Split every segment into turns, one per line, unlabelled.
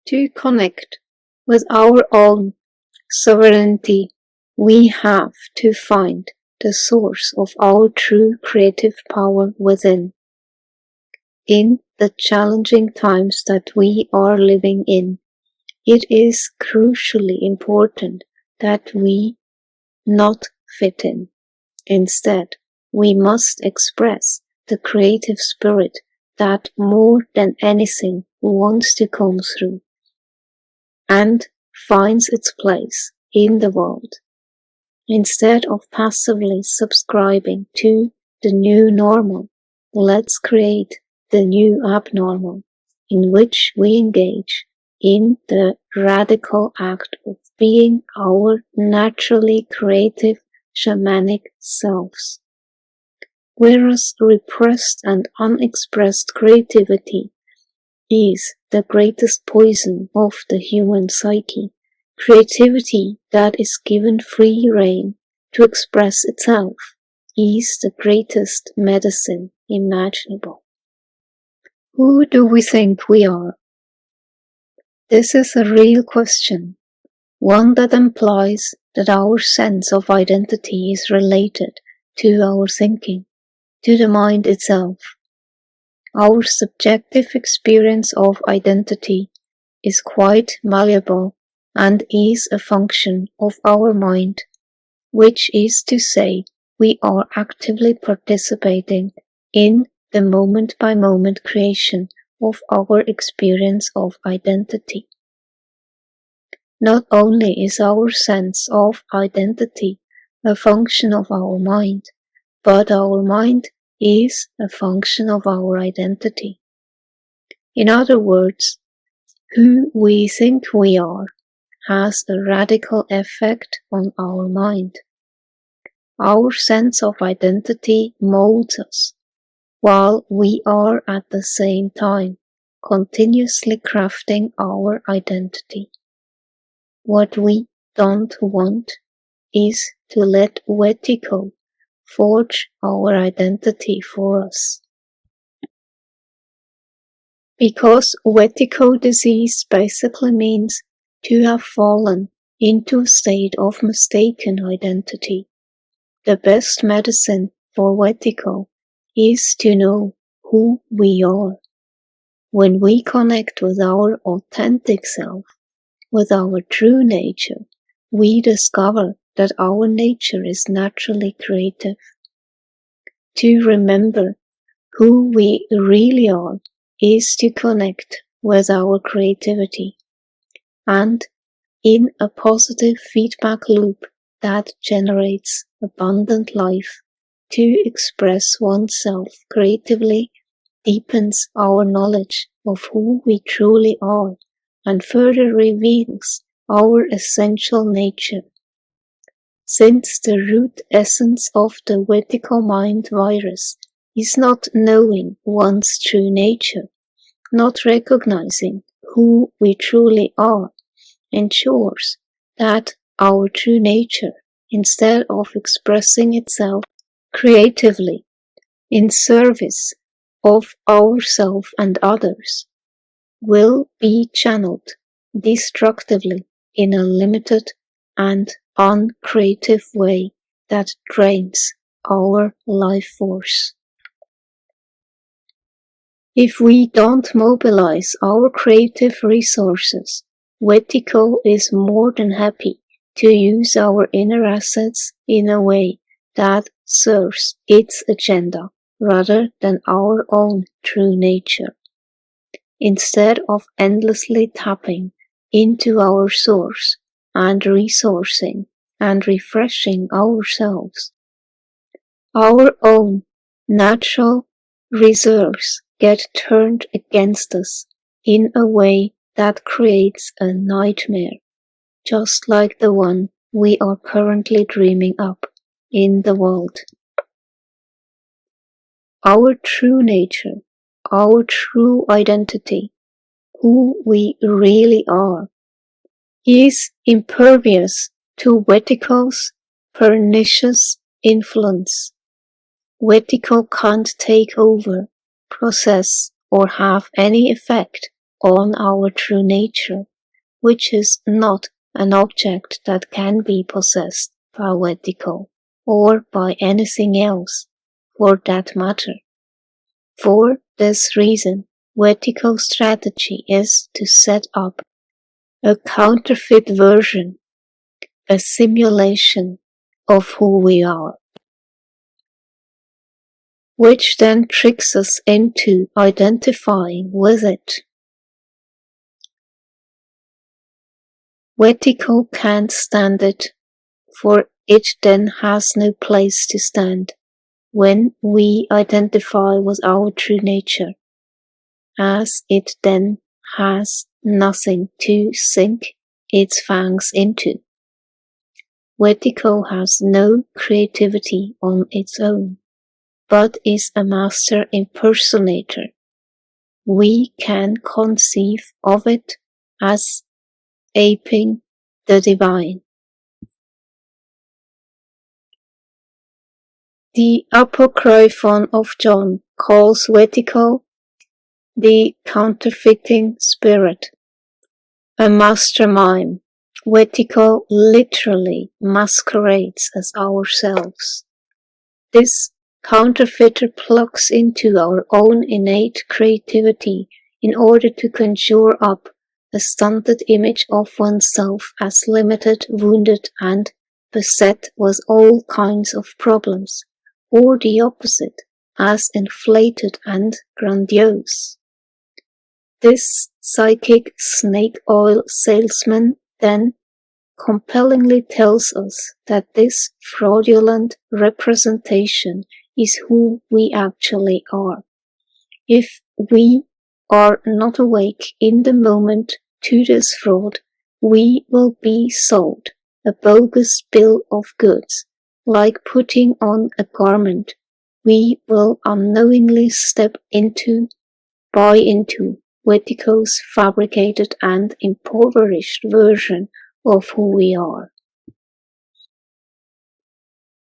To connect with our own sovereignty, we have to find the source of our true creative power within. In the challenging times that we are living in, it is crucially important that we not fit in. Instead, we must express the creative spirit that more than anything wants to come through and finds its place in the world. Instead of passively subscribing to the new normal, let's create the new abnormal, in which we engage in the radical act of being our naturally creative shamanic selves. Whereas repressed and unexpressed creativity is the greatest poison of the human psyche, creativity that is given free rein to express itself is the greatest medicine imaginable. Who do we think we are? This is a real question, one that implies that our sense of identity is related to our thinking, to the mind itself. Our subjective experience of identity is quite malleable and is a function of our mind, which is to say, we are actively participating in the moment-by-moment creation of our experience of identity. Not only is our sense of identity a function of our mind, but our mind is a function of our identity. In other words, who we think we are has a radical effect on our mind. Our sense of identity molds us, while we are at the same time continuously crafting our identity. What we don't want is to let Wetiko forge our identity for us. Because Wetiko disease basically means to have fallen into a state of mistaken identity. The best medicine for Wetiko is to know who we are. When we connect with our authentic self, with our true nature, we discover that our nature is naturally creative. To remember who we really are is to connect with our creativity, and in a positive feedback loop that generates abundant life, to express oneself creatively deepens our knowledge of who we truly are and further reveals our essential nature. Since the root essence of the Wetiko mind virus is not knowing one's true nature, not recognizing who we truly are, ensures that our true nature, instead of expressing itself creatively in service of ourselves and others, will be channeled destructively in a limited and uncreative way that drains our life force. If we don't mobilize our creative resources, Wetiko is more than happy to use our inner assets in a way that serves its agenda rather than our own true nature. Instead of endlessly tapping into our source and resourcing and refreshing ourselves, our own natural reserves get turned against us in a way that creates a nightmare, just like the one we are currently dreaming up in the world. Our true nature, our true identity, who we really are, is impervious to Wetiko's pernicious influence. Wetiko can't take over, possess, or have any effect on our true nature, which is not an object that can be possessed by Wetico or by anything else, for that matter. For this reason, Wetico's strategy is to set up a counterfeit version, a simulation of who we are, which then tricks us into identifying with it. Wetico can't stand it, for it then has no place to stand when we identify with our true nature, as it then has nothing to sink its fangs into. Wetico has no creativity on its own, but is a master impersonator. We can conceive of it as aping the divine. The Apocryphon of John calls Wetico the counterfeiting spirit, a master mime. Wetico literally masquerades as ourselves. This counterfeiter plugs into our own innate creativity in order to conjure up a stunted image of oneself as limited, wounded, and beset with all kinds of problems, or the opposite, as inflated and grandiose. This psychic snake oil salesman then compellingly tells us that this fraudulent representation is who we actually are. If we are not awake in the moment to this fraud, we will be sold a bogus bill of goods, like putting on a garment. We will unknowingly buy into Wetico's fabricated and impoverished version of who we are.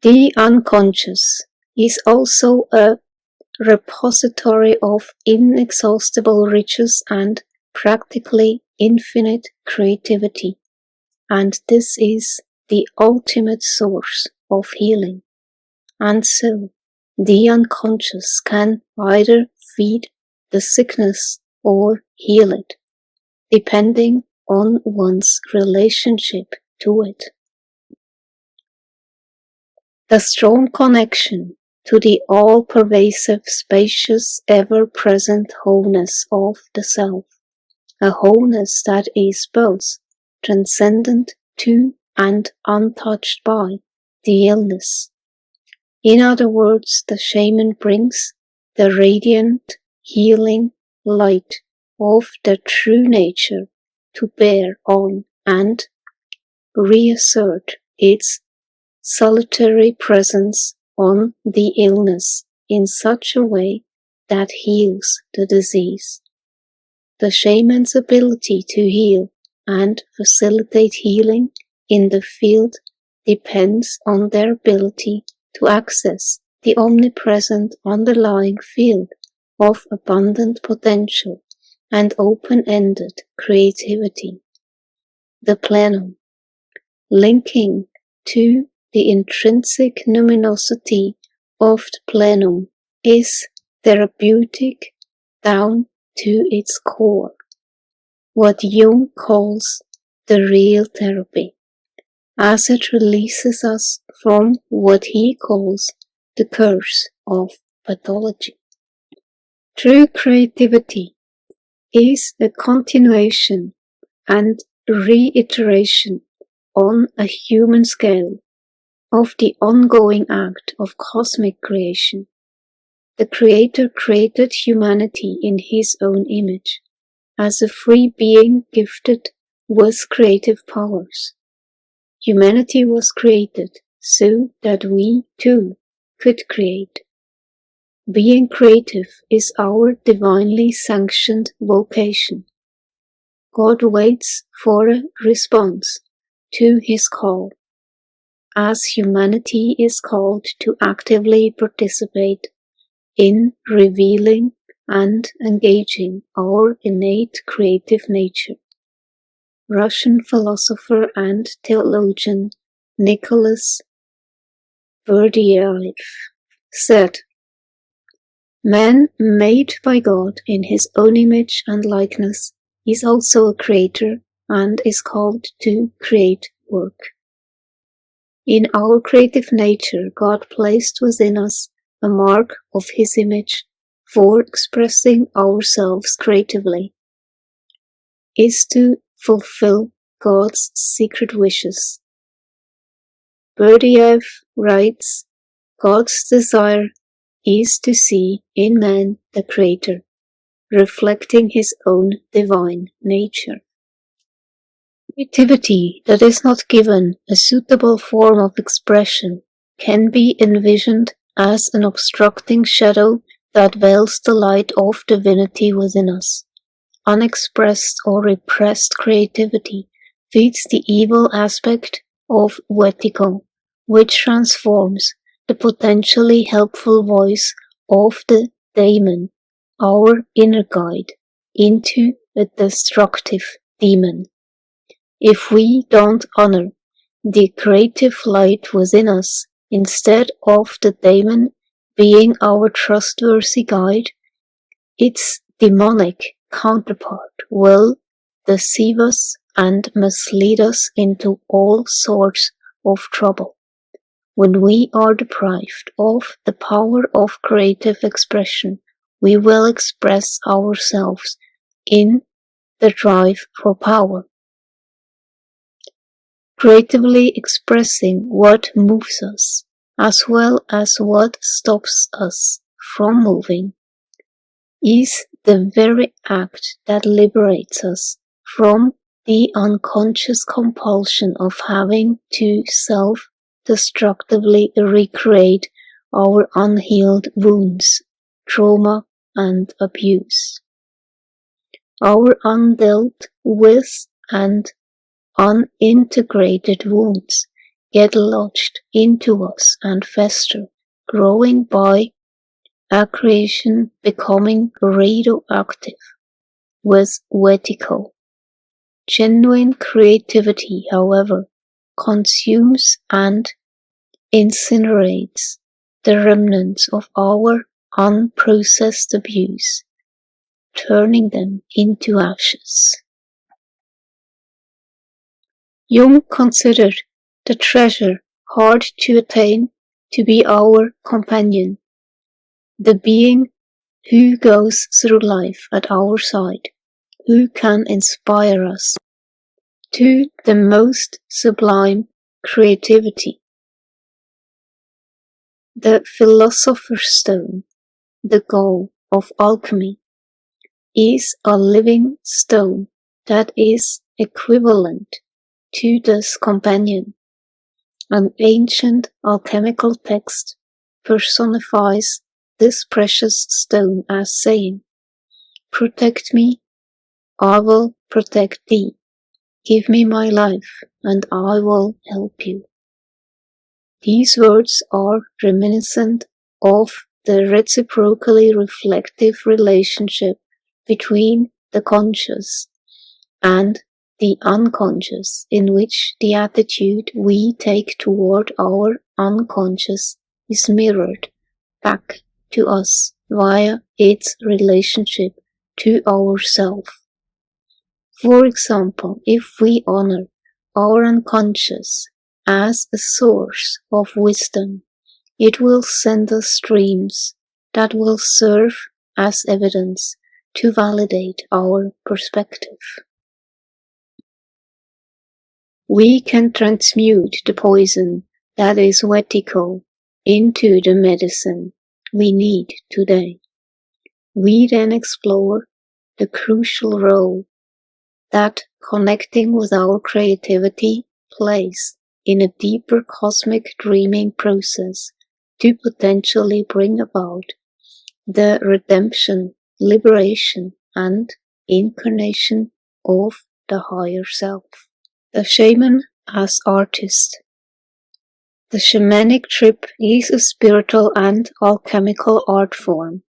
The unconscious is also a repository of inexhaustible riches and practically infinite creativity, and this is the ultimate source of healing. And so, the unconscious can either feed the sickness or heal it, depending on one's relationship to it. The strong connection to the all-pervasive, spacious, ever-present wholeness of the self, a wholeness that is both transcendent to and untouched by the illness. In other words, the shaman brings the radiant, healing light of the true nature to bear on and reassert its solitary presence on the illness in such a way that heals the disease. The shaman's ability to heal and facilitate healing in the field depends on their ability to access the omnipresent underlying field of abundant potential and open-ended creativity, the plenum, linking to the intrinsic luminosity of the plenum is therapeutic down to its core, what Jung calls the real therapy, as it releases us from what he calls the curse of pathology. True creativity is a continuation and reiteration on a human scale of the ongoing act of cosmic creation. The Creator created humanity in His own image, as a free being gifted with creative powers. Humanity was created so that we, too, could create. Being creative is our divinely sanctioned vocation. God waits for a response to His call, as humanity is called to actively participate in revealing and engaging our innate creative nature. Russian philosopher and theologian Nicholas Berdyaev said, "Man made by God in his own image and likeness is also a creator and is called to create work." In our creative nature, God placed within us a mark of His image for expressing ourselves creatively, is to fulfill God's secret wishes. Berdyaev writes, God's desire is to see in man the Creator, reflecting His own divine nature. Creativity that is not given a suitable form of expression can be envisioned as an obstructing shadow that veils the light of divinity within us. Unexpressed or repressed creativity feeds the evil aspect of Wetigo, which transforms the potentially helpful voice of the daemon, our inner guide, into a destructive demon. If we don't honor the creative light within us, instead of the daemon being our trustworthy guide, its demonic counterpart will deceive us and mislead us into all sorts of trouble. When we are deprived of the power of creative expression, we will express ourselves in the drive for power. Creatively expressing what moves us, as well as what stops us from moving, is the very act that liberates us from the unconscious compulsion of having to self-destructively recreate our unhealed wounds, trauma, and abuse. Our undealt with and unintegrated wounds get lodged into us and fester, growing by accretion, becoming radioactive with Wetigo. Genuine creativity, however, consumes and incinerates the remnants of our unprocessed abuse, turning them into ashes. Jung considered the treasure hard to attain to be our companion, the being who goes through life at our side, who can inspire us to the most sublime creativity. The Philosopher's Stone, the goal of alchemy, is a living stone that is equivalent to this companion. An ancient alchemical text personifies this precious stone as saying, "Protect me, I will protect thee. Give me my life, and I will help you." These words are reminiscent of the reciprocally reflective relationship between the conscious and the unconscious, in which the attitude we take toward our unconscious is mirrored back to us via its relationship to ourself. For example, if we honor our unconscious as a source of wisdom, it will send us streams that will serve as evidence to validate our perspective. We can transmute the poison that is Wetigo into the medicine we need today. We then explore the crucial role that connecting with our creativity plays in a deeper cosmic dreaming process to potentially bring about the redemption, liberation, and incarnation of the higher self. The shaman as artist. The shamanic trip is a spiritual and alchemical art form.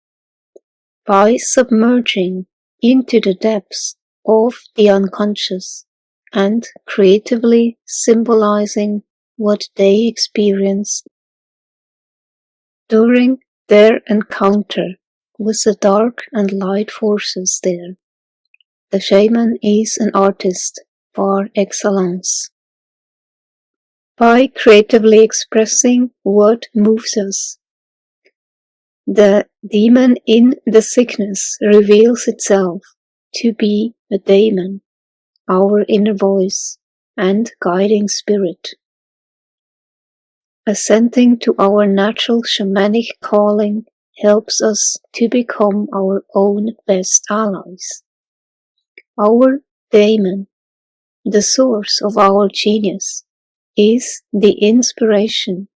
by submerging into the depths of the unconscious and creatively symbolizing what they experience during their encounter with the dark and light forces there. The shaman is an artist par excellence. By creatively expressing what moves us, the demon in the sickness reveals itself to be a daemon, our inner voice and guiding spirit. Assenting to our natural shamanic calling helps us to become our own best allies. Our daemon, the source of our genius, is the inspiration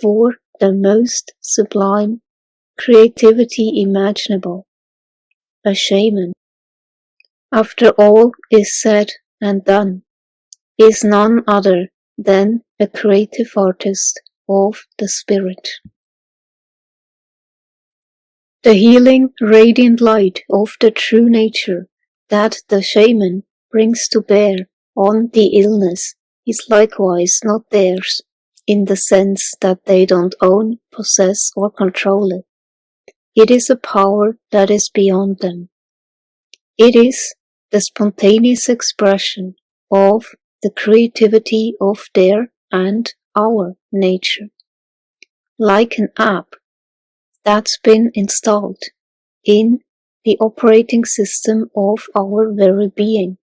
for the most sublime creativity imaginable. A shaman, after all is said and done, is none other than a creative artist of the spirit. The healing, radiant light of the true nature that the shaman brings to bear on the illness is likewise not theirs, in the sense that they don't own, possess, or control it. It is a power that is beyond them. It is the spontaneous expression of the creativity of their and our nature, like an app that's been installed in the operating system of our very being.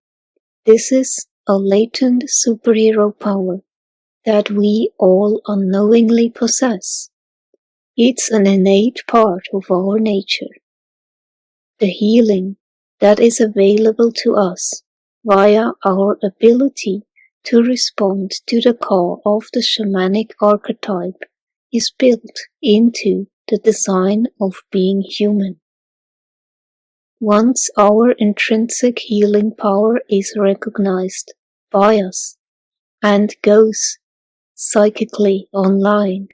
This is a latent superhero power that we all unknowingly possess. It's an innate part of our nature. The healing that is available to us via our ability to respond to the call of the shamanic archetype is built into the design of being human. Once our intrinsic healing power is recognized by us and goes psychically online,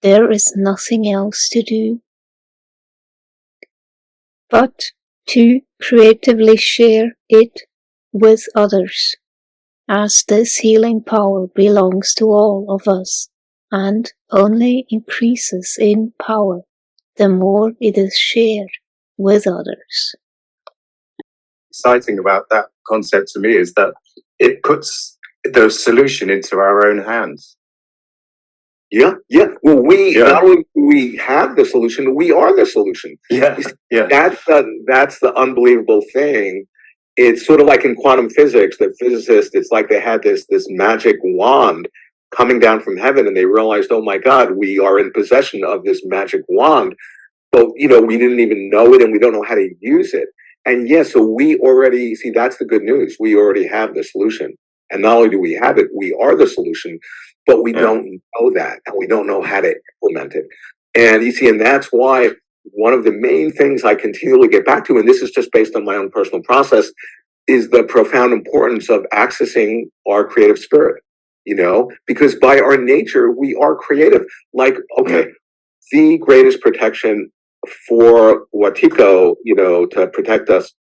there is nothing else to do but to creatively share it with others, as this healing power belongs to all of us and only increases in power the more it is shared with others.
Exciting about that concept to me is that it puts the solution into our own hands.
Yeah. Well, not only do we have the solution, we are the solution.
Yeah.
That's the unbelievable thing. It's sort of like in quantum physics, the physicists, it's like they had this magic wand coming down from heaven, and they realized, oh my God, we are in possession of this magic wand, but we didn't even know it, and we don't know how to use it. And so we already see, that's the good news. We already have the solution, and not only do we have it, we are the solution. But we don't know that, and we don't know how to implement it. And that's why one of the main things I continually get back to, and this is just based on my own personal process, is the profound importance of accessing our creative spirit, because by our nature, we are creative. Like, okay, the greatest protection for Wetiko, to protect us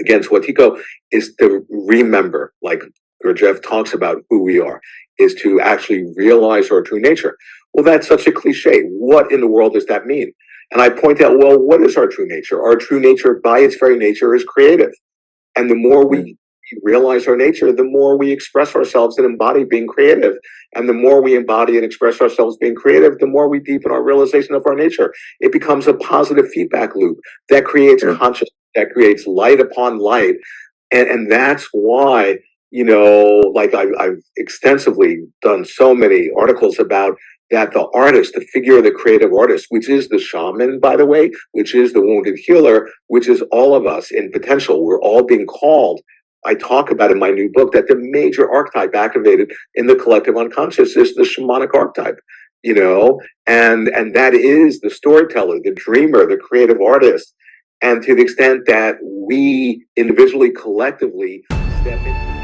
against Wetiko is to remember, like Gurdjieff talks about who we are, is to actually realize our true nature. Well, that's such a cliche. What in the world does that mean? And I point out, well, what is our true nature? Our true nature, by its very nature, is creative. And the more we realize our nature, the more we express ourselves and embody being creative. And the more we embody and express ourselves being creative, the more we deepen our realization of our nature. It becomes a positive feedback loop that creates consciousness, that creates light upon light. And that's why, like I've extensively done so many articles about that the artist, the figure of the creative artist, which is the shaman, by the way, which is the wounded healer, which is all of us in potential. We're all being called. I talk about in my new book that the major archetype activated in the collective unconscious is the shamanic archetype, and that is the storyteller, the dreamer, the creative artist. And to the extent that we individually, collectively step in.